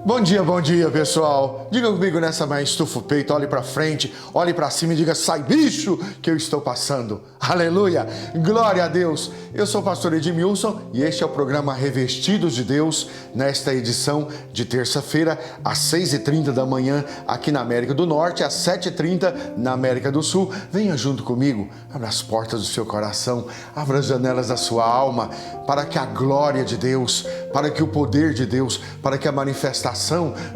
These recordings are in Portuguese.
Bom dia, pessoal. Diga comigo nessa manhã, estufa o peito, olhe para frente, olhe para cima e diga: sai, bicho, que eu estou passando. Aleluia, glória a Deus. Eu sou o pastor Edmilson e este é o programa Revestidos de Deus, nesta edição de terça-feira, às 6h30 da manhã, aqui na América do Norte, às 7h30 na América do Sul. Venha junto comigo, abra as portas do seu coração, abra as janelas da sua alma, para que a glória de Deus, para que o poder de Deus, para que a manifestação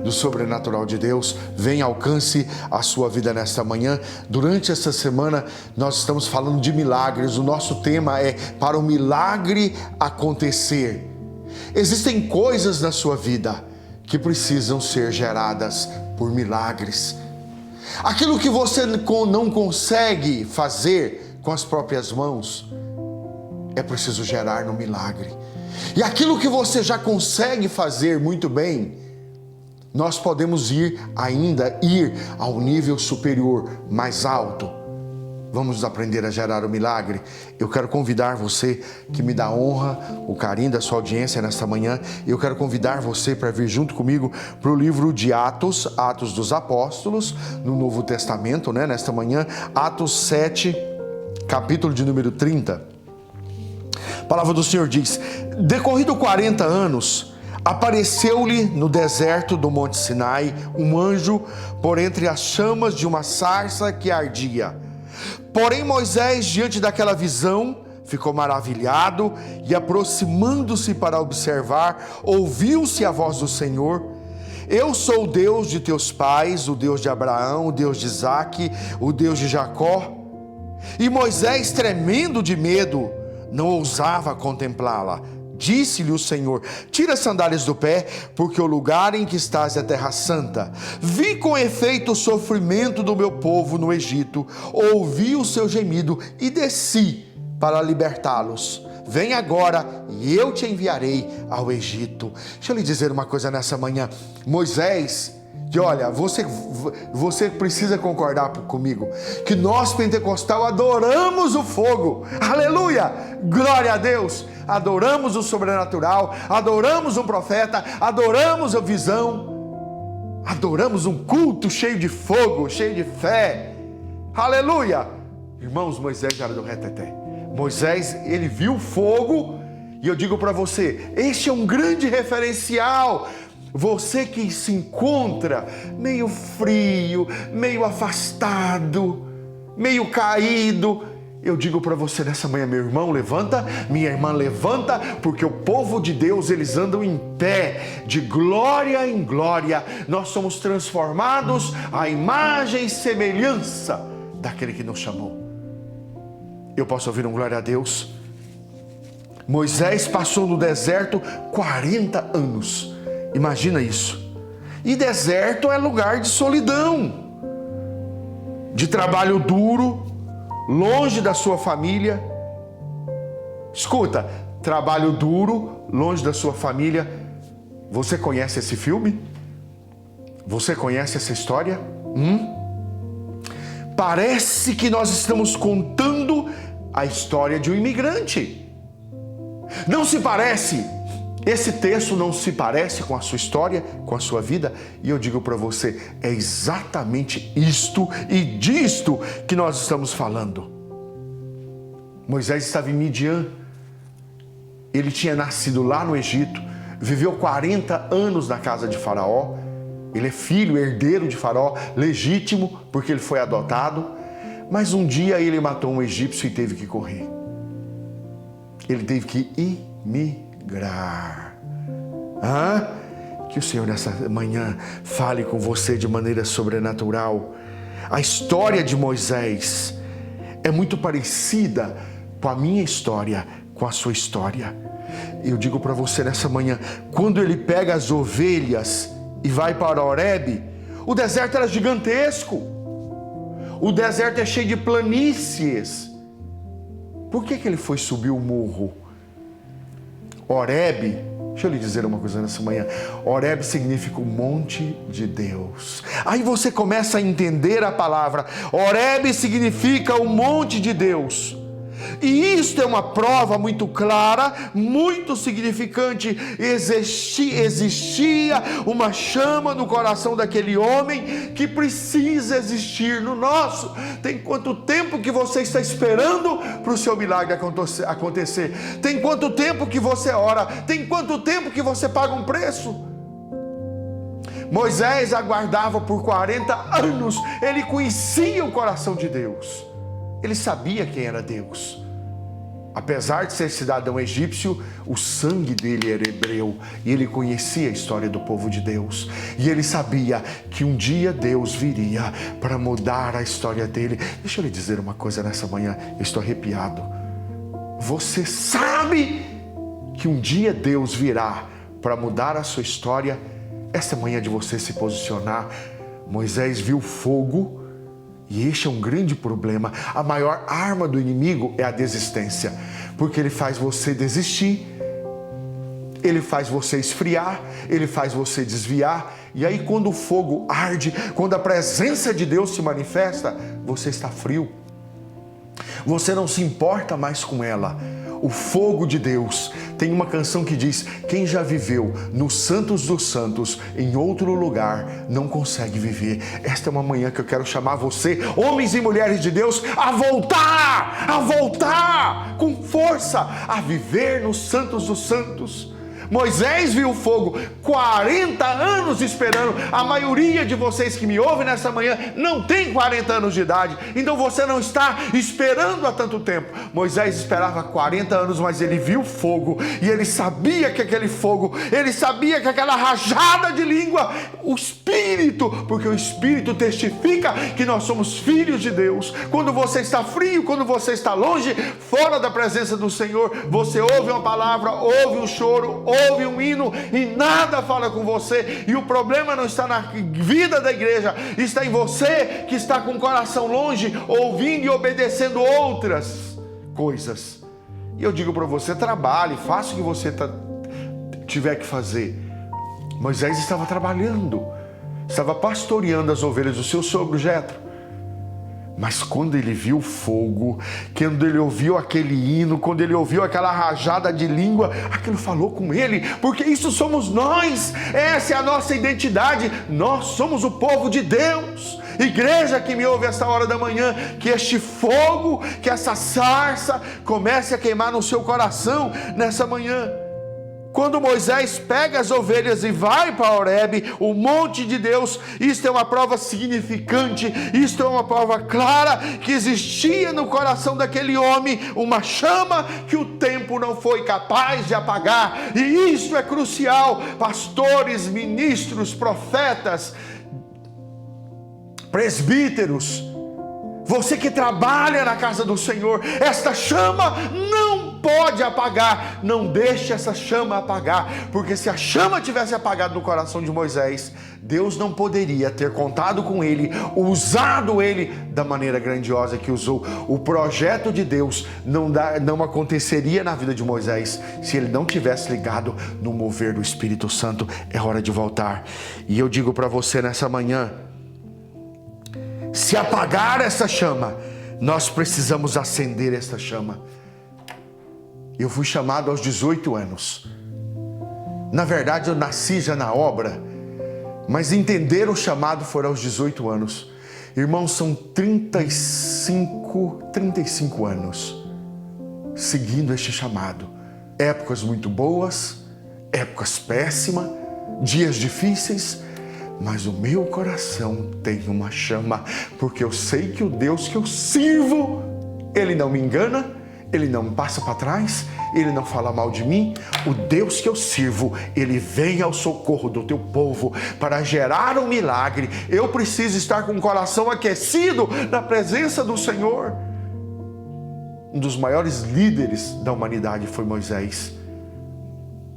do sobrenatural de Deus venha, alcance a sua vida nesta manhã. Durante essa semana nós estamos falando de milagres. O nosso tema é para o milagre acontecer. Existem coisas na sua vida que precisam ser geradas por milagres. Aquilo que você não consegue fazer com as próprias mãos, é preciso gerar no milagre. E aquilo que você já consegue fazer muito bem, nós podemos ir ao nível superior, mais alto. Vamos aprender a gerar o milagre. Eu quero convidar você, que me dá honra, o carinho da sua audiência nesta manhã. Eu quero convidar você para vir junto comigo para o livro de Atos dos Apóstolos, no Novo Testamento, nesta manhã. Atos 7, capítulo de número 30. A palavra do Senhor diz: decorrido 40 anos, apareceu-lhe no deserto do Monte Sinai um anjo por entre as chamas de uma sarça que ardia. Porém Moisés, diante daquela visão, ficou maravilhado e, aproximando-se para observar, ouviu-se a voz do Senhor: eu sou o Deus de teus pais, o Deus de Abraão, o Deus de Isaque, o Deus de Jacó. E Moisés, tremendo de medo, não ousava contemplá-la. Disse-lhe o Senhor: tira as sandálias do pé, porque o lugar em que estás é terra santa. Vi com efeito o sofrimento do meu povo no Egito, ouvi o seu gemido e desci para libertá-los. Vem agora e eu te enviarei ao Egito. Deixa eu lhe dizer uma coisa nessa manhã. Moisés, que olha, você precisa concordar comigo, que nós pentecostal adoramos o fogo. Aleluia, glória a Deus. Adoramos o sobrenatural, adoramos um profeta, adoramos a visão, adoramos um culto cheio de fogo, cheio de fé. Aleluia. Irmãos, Moisés era do reteté. Moisés, ele viu fogo, e eu digo para você, este é um grande referencial. Você que se encontra meio frio, meio afastado, meio caído, eu digo para você nessa manhã: meu irmão, levanta, minha irmã, levanta, porque o povo de Deus, eles andam em pé, de glória em glória. Nós somos transformados à imagem e semelhança daquele que nos chamou. Eu posso ouvir um glória a Deus? Moisés passou no deserto 40 anos. Imagina isso. E deserto é lugar de solidão, de trabalho duro, longe da sua família. Escuta, trabalho duro, longe da sua família. Você conhece esse filme? Você conhece essa história? Parece que nós estamos contando a história de um imigrante. Não se parece? Esse texto não se parece com a sua história, com a sua vida? E eu digo para você, é exatamente isto e disto que nós estamos falando. Moisés estava em Midian. Ele tinha nascido lá no Egito, viveu 40 anos na casa de Faraó. Ele é filho, herdeiro de Faraó, legítimo, porque ele foi adotado. Mas um dia ele matou um egípcio e teve que correr. Ele teve que imigrar. Que o Senhor nessa manhã fale com você de maneira sobrenatural. A história de Moisés é muito parecida com a minha história, com a sua história. Eu digo para você nessa manhã, quando ele pega as ovelhas e vai para Horebe, o deserto era gigantesco. O deserto é cheio de planícies. Por que ele foi subir o morro? Horebe, deixa eu lhe dizer uma coisa nessa manhã. Horebe significa o monte de Deus. Aí você começa a entender a palavra. Horebe significa o monte de Deus. E isto é uma prova muito clara, muito significante. Existia uma chama no coração daquele homem que precisa existir no nosso. Tem quanto tempo que você está esperando para o seu milagre acontecer? Tem quanto tempo que você ora? Tem quanto tempo que você paga um preço? Moisés aguardava por 40 anos. Ele conhecia o coração de Deus. Ele sabia quem era Deus. Apesar de ser cidadão egípcio, o sangue dele era hebreu e ele conhecia a história do povo de Deus. E ele sabia que um dia Deus viria para mudar a história dele. Deixa eu lhe dizer uma coisa nessa manhã, eu estou arrepiado. Você sabe que um dia Deus virá para mudar a sua história? Essa manhã de você se posicionar. Moisés viu fogo. E este é um grande problema. A maior arma do inimigo é a desistência, porque ele faz você desistir, ele faz você esfriar, ele faz você desviar. E aí quando o fogo arde, quando a presença de Deus se manifesta, você está frio, você não se importa mais com ela. O fogo de Deus. Tem uma canção que diz: quem já viveu nos santos dos santos em outro lugar não consegue viver. Esta é uma manhã que eu quero chamar você, homens e mulheres de Deus, a voltar com força, a viver nos santos dos santos. Moisés viu o fogo, 40 anos esperando. A maioria de vocês que me ouvem nessa manhã não tem 40 anos de idade, então você não está esperando há tanto tempo. Moisés esperava 40 anos, mas ele viu fogo, e ele sabia que aquele fogo, ele sabia que aquela rajada de língua, o Espírito, porque o Espírito testifica que nós somos filhos de Deus. Quando você está frio, quando você está longe, fora da presença do Senhor, você ouve uma palavra, ouve um choro, ouve um hino e nada fala com você. E o problema não está na vida da igreja, está em você que está com o coração longe, ouvindo e obedecendo outras coisas. E eu digo para você, trabalhe, faça o que você tiver que fazer. Moisés estava trabalhando, estava pastoreando as ovelhas do seu sogro Jetro. Mas quando ele viu o fogo, quando ele ouviu aquele hino, quando ele ouviu aquela rajada de língua, aquilo falou com ele, porque isso somos nós, essa é a nossa identidade, nós somos o povo de Deus. Igreja que me ouve esta hora da manhã, que este fogo, que essa sarça comece a queimar no seu coração nessa manhã. Quando Moisés pega as ovelhas e vai para Horebe, o monte de Deus, isto é uma prova significante, isto é uma prova clara que existia no coração daquele homem uma chama que o tempo não foi capaz de apagar. E isso é crucial. Pastores, ministros, profetas, presbíteros, você que trabalha na casa do Senhor, esta chama não pode apagar. Não deixe essa chama apagar, porque se a chama tivesse apagado no coração de Moisés, Deus não poderia ter contado com ele, usado ele da maneira grandiosa que usou. O projeto de Deus não aconteceria na vida de Moisés se ele não tivesse ligado no mover do Espírito Santo. É hora de voltar. E eu digo para você nessa manhã, se apagar essa chama, nós precisamos acender essa chama. Eu fui chamado aos 18 anos. Na verdade, eu nasci já na obra, mas entender o chamado foi aos 18 anos. Irmãos, são 35 anos seguindo este chamado. Épocas muito boas, épocas péssimas, dias difíceis, mas o meu coração tem uma chama, porque eu sei que o Deus que eu sirvo, Ele não me engana, Ele não me passa para trás, Ele não fala mal de mim. O Deus que eu sirvo, Ele vem ao socorro do teu povo para gerar um milagre. Eu preciso estar com o coração aquecido na presença do Senhor. Um dos maiores líderes da humanidade foi Moisés.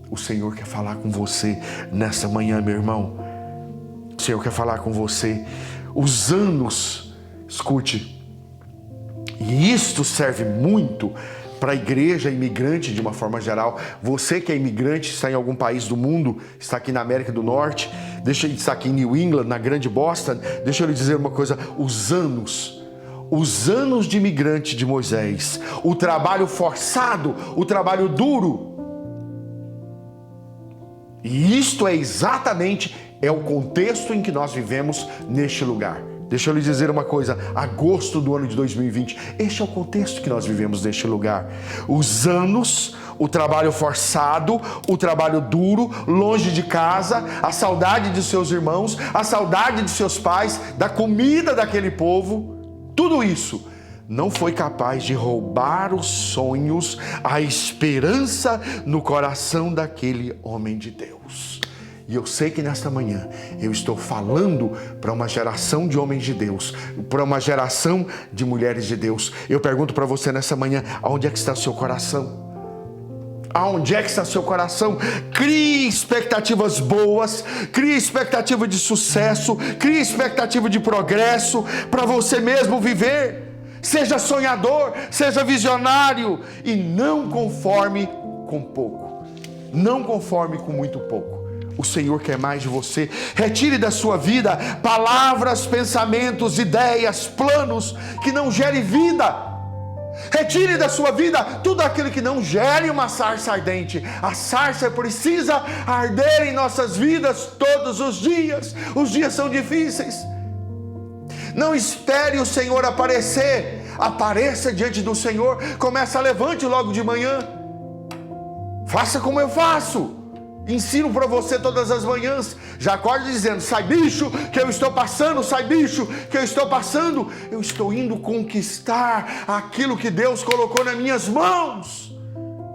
O Senhor quer falar com você nessa manhã, meu irmão. O Senhor quer falar com você. Os anos, escute, e isto serve muito para a igreja imigrante de uma forma geral. Você que é imigrante, está em algum país do mundo, está aqui na América do Norte, está aqui em New England, na grande Boston, deixa eu lhe dizer uma coisa, os anos os anos de imigrante de Moisés, o trabalho forçado, o trabalho duro. E isto é exatamente o contexto em que nós vivemos neste lugar. Deixa eu lhe dizer uma coisa, agosto do ano de 2020, este é o contexto que nós vivemos neste lugar. Os anos, o trabalho forçado, o trabalho duro, longe de casa, a saudade de seus irmãos, a saudade de seus pais, da comida daquele povo, tudo isso não foi capaz de roubar os sonhos, a esperança no coração daquele homem de Deus. E eu sei que nesta manhã eu estou falando para uma geração de homens de Deus, para uma geração de mulheres de Deus. Eu pergunto para você nessa manhã, aonde é que está o seu coração? Aonde é que está o seu coração? Crie expectativas boas, crie expectativa de sucesso, crie expectativa de progresso para você mesmo viver. Seja sonhador, seja visionário e não conforme com pouco. Não conforme com muito pouco. O Senhor quer mais de você. Retire da sua vida palavras, pensamentos, ideias, planos que não gerem vida. Retire da sua vida tudo aquilo que não gere uma sarça ardente. A sarça precisa arder em nossas vidas todos os dias. Os dias são difíceis. Não espere o Senhor aparecer. Apareça diante do Senhor. Começa, levante logo de manhã. Faça como eu faço. Ensino para você todas as manhãs. Já acorde dizendo: sai bicho que eu estou passando, sai bicho que eu estou passando. Eu estou indo conquistar aquilo que Deus colocou nas minhas mãos.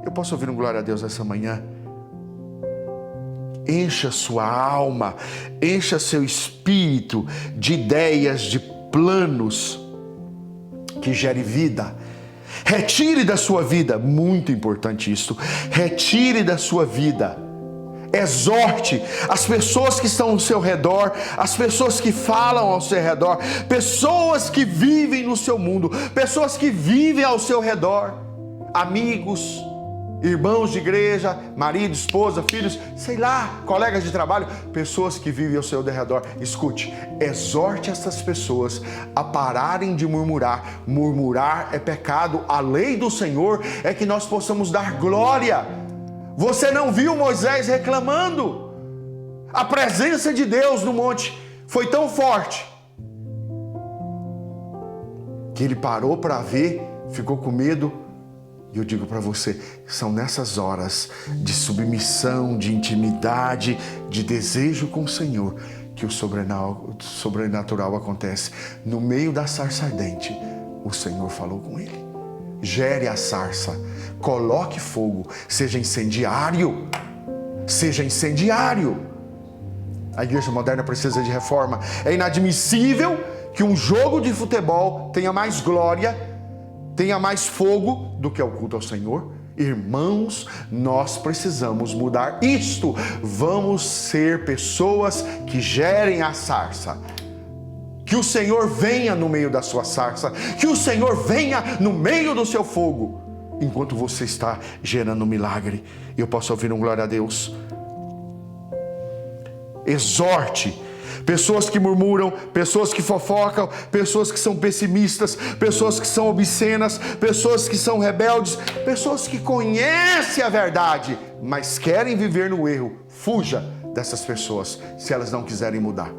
Eu posso ouvir um glória a Deus essa manhã? Encha sua alma, encha seu espírito de ideias, de planos que gere vida. Retire da sua vida, muito importante isso, retire da sua vida. Exorte as pessoas que estão ao seu redor, as pessoas que falam ao seu redor, pessoas que vivem no seu mundo, pessoas que vivem ao seu redor, amigos, irmãos de igreja, marido, esposa, filhos, sei lá, colegas de trabalho, pessoas que vivem ao seu redor. Escute, exorte essas pessoas a pararem de murmurar. Murmurar é pecado. A lei do Senhor é que nós possamos dar glória. Você não viu Moisés reclamando? A presença de Deus no monte foi tão forte que ele parou para ver, ficou com medo. E eu digo para você, são nessas horas de submissão, de intimidade, de desejo com o Senhor, que o sobrenatural acontece. No meio da sarça ardente, o Senhor falou com ele. Gere a sarça, coloque fogo, seja incendiário, seja incendiário. A igreja moderna precisa de reforma. É inadmissível que um jogo de futebol tenha mais glória, tenha mais fogo do que o culto ao Senhor. Irmãos, nós precisamos mudar isto. Vamos ser pessoas que gerem a sarça. Que o Senhor venha no meio da sua sarça, que o Senhor venha no meio do seu fogo, enquanto você está gerando um milagre. Eu posso ouvir um glória a Deus? Exorte pessoas que murmuram, pessoas que fofocam, pessoas que são pessimistas, pessoas que são obscenas, pessoas que são rebeldes, pessoas que conhecem a verdade, mas querem viver no erro. Fuja dessas pessoas se elas não quiserem mudar.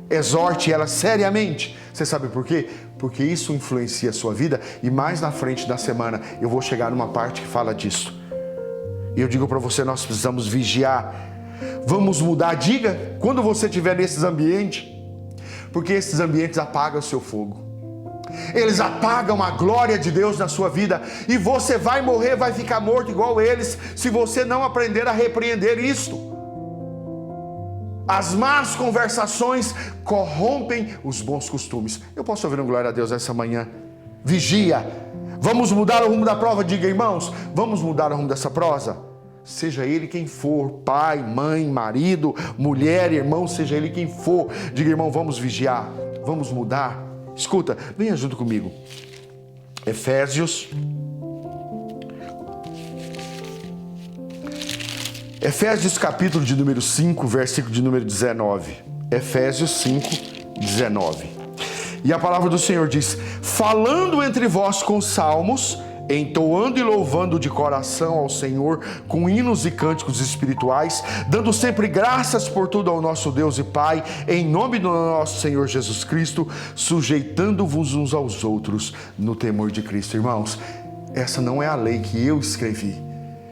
Exorte elas seriamente. Você sabe por quê? Porque isso influencia a sua vida, e mais na frente da semana eu vou chegar numa parte que fala disso. E eu digo para você, nós precisamos vigiar. Vamos mudar. Diga quando você estiver nesses ambientes, porque esses ambientes apagam o seu fogo. Eles apagam a glória de Deus na sua vida, e você vai morrer, vai ficar morto igual eles, se você não aprender a repreender isto. As más conversações corrompem os bons costumes. Eu posso ouvir um glória a Deus essa manhã? Vigia. Vamos mudar o rumo da prova? Diga, irmãos, vamos mudar o rumo dessa prosa? Seja ele quem for, pai, mãe, marido, mulher, irmão, seja ele quem for. Diga, irmão, vamos vigiar, vamos mudar. Escuta, venha junto comigo. Efésios capítulo de número 5, versículo de número 19. Efésios 5, 19. E a palavra do Senhor diz: falando entre vós com salmos, entoando e louvando de coração ao Senhor com hinos e cânticos espirituais, dando sempre graças por tudo ao nosso Deus e Pai, em nome do nosso Senhor Jesus Cristo, sujeitando-vos uns aos outros no temor de Cristo. Irmãos, essa não é a lei que eu escrevi.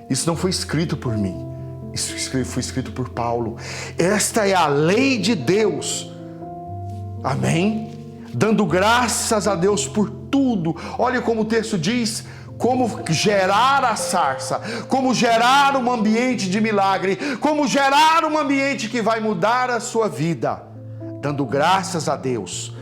Isso não foi escrito por mim. Isso foi escrito por Paulo. Esta é a lei de Deus. Amém? Dando graças a Deus por tudo. Olha como o texto diz: como gerar a sarça, como gerar um ambiente de milagre, como gerar um ambiente que vai mudar a sua vida, dando graças a Deus,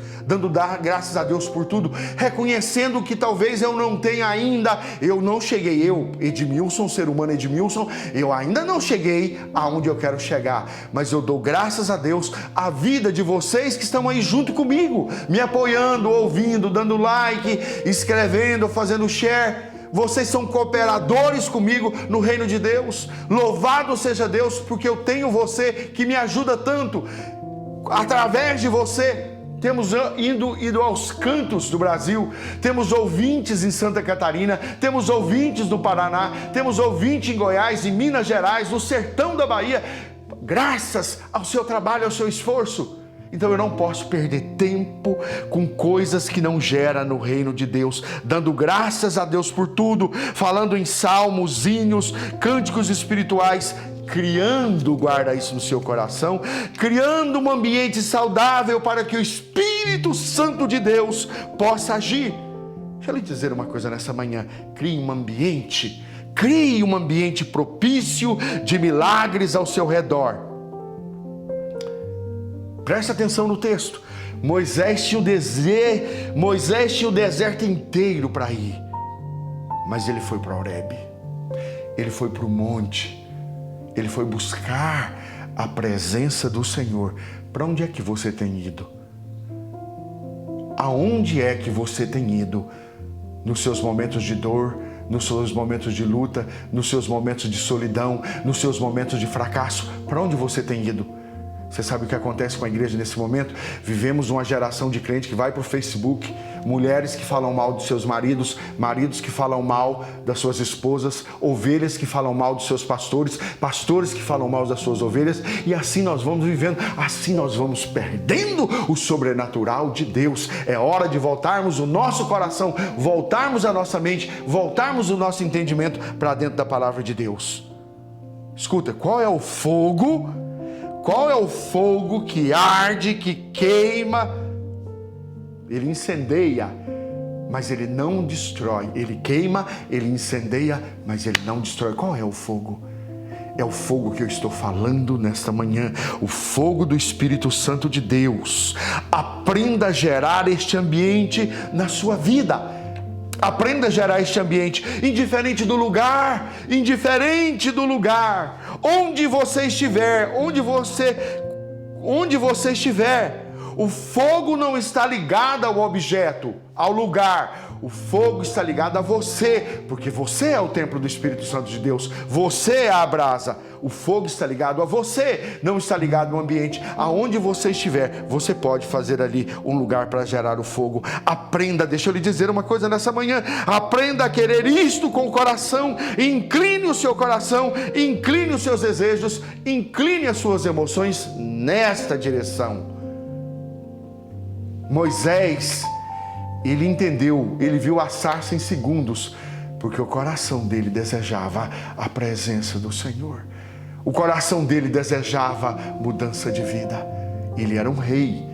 graças a Deus por tudo, reconhecendo que talvez eu não tenha ainda, eu não cheguei, Edmilson, ser humano Edmilson, eu ainda não cheguei aonde eu quero chegar, mas eu dou graças a Deus a vida de vocês que estão aí junto comigo, me apoiando, ouvindo, dando like, escrevendo, fazendo share. Vocês são cooperadores comigo no reino de Deus. Louvado seja Deus, porque eu tenho você que me ajuda tanto. Através de você, temos ido aos cantos do Brasil, temos ouvintes em Santa Catarina, temos ouvintes no Paraná, temos ouvintes em Goiás, em Minas Gerais, no sertão da Bahia, graças ao seu trabalho, ao seu esforço. Então eu não posso perder tempo com coisas que não geram no reino de Deus, dando graças a Deus por tudo, falando em salmos, hinos, cânticos espirituais, criando, guarda isso no seu coração, criando um ambiente saudável para que o Espírito Santo de Deus possa agir. Deixa eu lhe dizer uma coisa nessa manhã: crie um ambiente propício de milagres ao seu redor. Presta atenção no texto. Moisés tinha o deserto inteiro para ir, mas ele foi para Horebe, ele foi para o monte, ele foi buscar a presença do Senhor. Para onde é que você tem ido? Aonde é que você tem ido? Nos seus momentos de dor, nos seus momentos de luta, nos seus momentos de solidão, nos seus momentos de fracasso, para onde você tem ido? Você sabe o que acontece com a igreja nesse momento? Vivemos uma geração de crente que vai para o Facebook, mulheres que falam mal dos seus maridos, maridos que falam mal das suas esposas, ovelhas que falam mal dos seus pastores, pastores que falam mal das suas ovelhas, e assim nós vamos vivendo, assim nós vamos perdendo o sobrenatural de Deus. É hora de voltarmos o nosso coração, voltarmos a nossa mente, voltarmos o nosso entendimento para dentro da palavra de Deus. Escuta, qual é o fogo? Qual é o fogo que arde, que queima? Ele incendeia, mas ele não destrói. Ele queima, ele incendeia, mas ele não destrói. Qual é o fogo? É o fogo que eu estou falando nesta manhã, o fogo do Espírito Santo de Deus. Aprenda a gerar este ambiente na sua vida. Aprenda a gerar este ambiente, indiferente do lugar, onde você estiver, onde você estiver, o fogo não está ligado ao objeto, ao lugar. O fogo está ligado a você, porque você é o templo do Espírito Santo de Deus, você é a brasa. O fogo está ligado a você, não está ligado no ambiente. Aonde você estiver, você pode fazer ali um lugar para gerar o fogo. Aprenda, deixa eu lhe dizer uma coisa nessa manhã, aprenda a querer isto com o coração, incline o seu coração, incline os seus desejos, incline as suas emoções nesta direção. Moisés, ele entendeu, ele viu a sarça em segundos, porque o coração dele desejava a presença do Senhor. O coração dele desejava mudança de vida. Ele era um rei,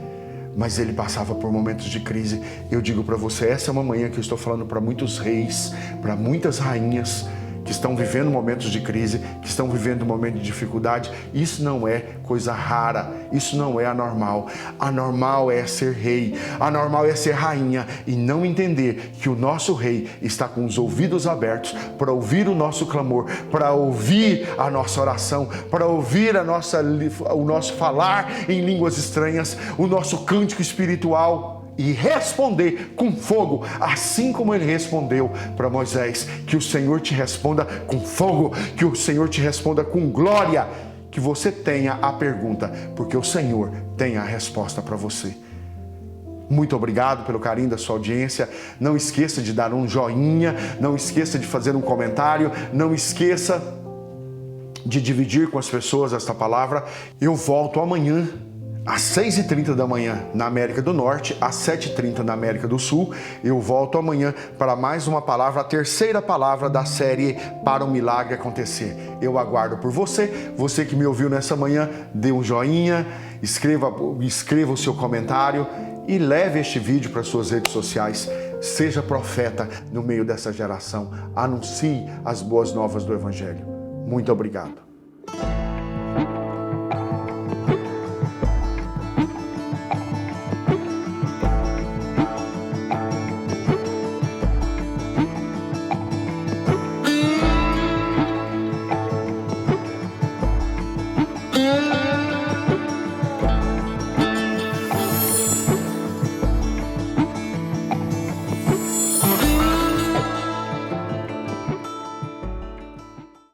mas ele passava por momentos de crise. Eu digo para você, essa é uma manhã que eu estou falando para muitos reis, para muitas rainhas que estão vivendo momentos de crise, que estão vivendo um momento de dificuldade. Isso não é coisa rara, isso não é anormal. Anormal é ser rei, anormal é ser rainha e não entender que o nosso rei está com os ouvidos abertos para ouvir o nosso clamor, para ouvir a nossa oração, para ouvir o nosso falar em línguas estranhas, o nosso cântico espiritual, e responder com fogo, assim como ele respondeu para Moisés. Que o Senhor te responda com fogo, que o Senhor te responda com glória, que você tenha a pergunta, porque o Senhor tem a resposta para você. Muito obrigado pelo carinho da sua audiência. Não esqueça de dar um joinha, não esqueça de fazer um comentário, não esqueça de dividir com as pessoas esta palavra. Eu volto amanhã às 6h30 da manhã na América do Norte, às 7h30 na América do Sul. Eu volto amanhã para mais uma palavra, a terceira palavra da série Para o Milagre Acontecer. Eu aguardo por você. Você que me ouviu nessa manhã, dê um joinha, escreva o seu comentário e leve este vídeo para suas redes sociais. Seja profeta no meio dessa geração. Anuncie as boas novas do Evangelho. Muito obrigado.